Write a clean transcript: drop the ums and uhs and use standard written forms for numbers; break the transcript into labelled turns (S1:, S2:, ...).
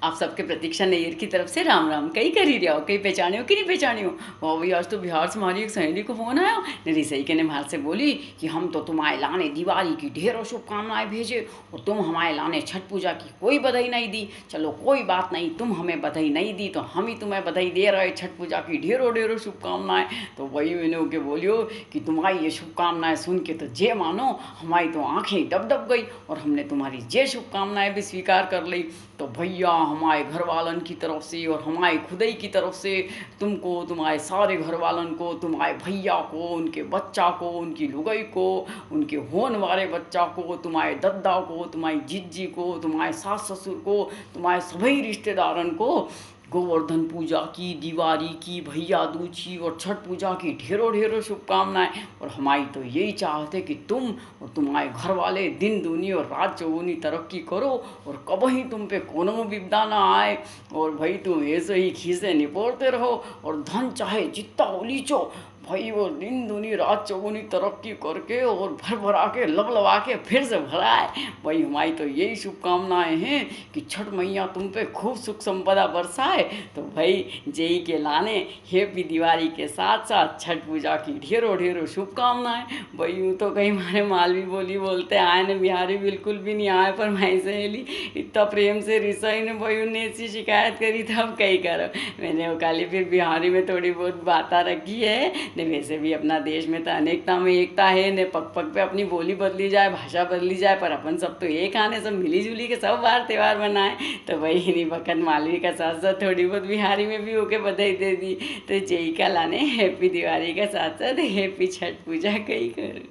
S1: आप सबके प्रतीक्षा नैयर की तरफ से राम राम। कई कर ही रहा हो, कई पहचाने हो कि नहीं पहचाने हो। वाह भाई, आज तो बिहार से हमारी एक सहेली को फ़ोन आया। मेरी सही के ने बाहर से बोली कि हम तो तुम्हारे लाने दिवाली की ढेरों शुभकामनाएं भेजे और तुम हमारे लाने छठ पूजा की कोई बधाई नहीं दी। चलो कोई बात नहीं, तुम हमें बधाई नहीं दी तो हम ही तुम्हें बधाई दे रहे, छठ पूजा की ढेरों ढेरों शुभकामनाएं। तो वही मैंने ओके बोलियो कि तुम्हारी ये शुभकामनाएं सुन के तो जे मानो हमारी तो आंखें डब डब गई और हमने तुम्हारी जे शुभकामनाएं भी स्वीकार कर ली। तो भैया हमारे घर वालन की तरफ से और हमारे खुदाई की तरफ से तुमको, तुम्हारे सारे घर वालन को, तुम्हारे भैया को, उनके बच्चा को, उनकी लुगाई को, उनके होने वाले बच्चा को, तुम्हारे दद्दा को, तुम्हारी जिज्जी को, तुम्हारे सास ससुर को, तुम्हारे सभी रिश्तेदारन को गोवर्धन पूजा की, दिवाली की, भैया दूज की और छठ पूजा की ढेरों ढेरों शुभकामनाएं। और हमारी तो यही चाहत है कि तुम और तुम्हारे घर वाले दिन दूनी और रात चौगुनी तरक्की करो और कभी तुम पे कोनो विपदा ना आए। और भाई तुम ऐसे ही खीसे निपोड़ते रहो और धन चाहे जितना उलीचो भाई वो दिन दूनी रात चौगुनी तरक्की करके और भर भरा के लबलबा के फिर से भराए। भाई हमारी तो यही शुभकामनाएं हैं कि छठ मैया तुम पे खूब सुख संपदा बरसाए। तो भाई जेई के लाने हैप्पी दिवाली के साथ साथ छठ पूजा की ढेरों ढेरों शुभकामनाएं। भाई यूँ तो कहीं हमारे मालवी बोली बोलते आए ने बिहारी बिल्कुल भी नहीं आए, पर मैं सहेली इतना प्रेम से रिसाई ने भाई उन्हें ऐसी शिकायत करी था, अब कहीं करो। मैंने वो काली फिर बिहारी में थोड़ी बहुत बातें रखी है ने। वैसे भी अपना देश में तो अनेकता में एकता है ने, पग पग पे अपनी बोली बदली जाए, भाषा बदली जाए, पर अपन सब तो एक आने, सब मिली जुली के सब बार त्यौहार मनाए। तो वही नहीं बखत मालवी का साथ साथ थोड़ी बहुत बिहारी में भी होके बधाई दे दी। तो जय का लाने हैप्पी दिवाली का साथ साथ हैप्पी छठ पूजा कई कर।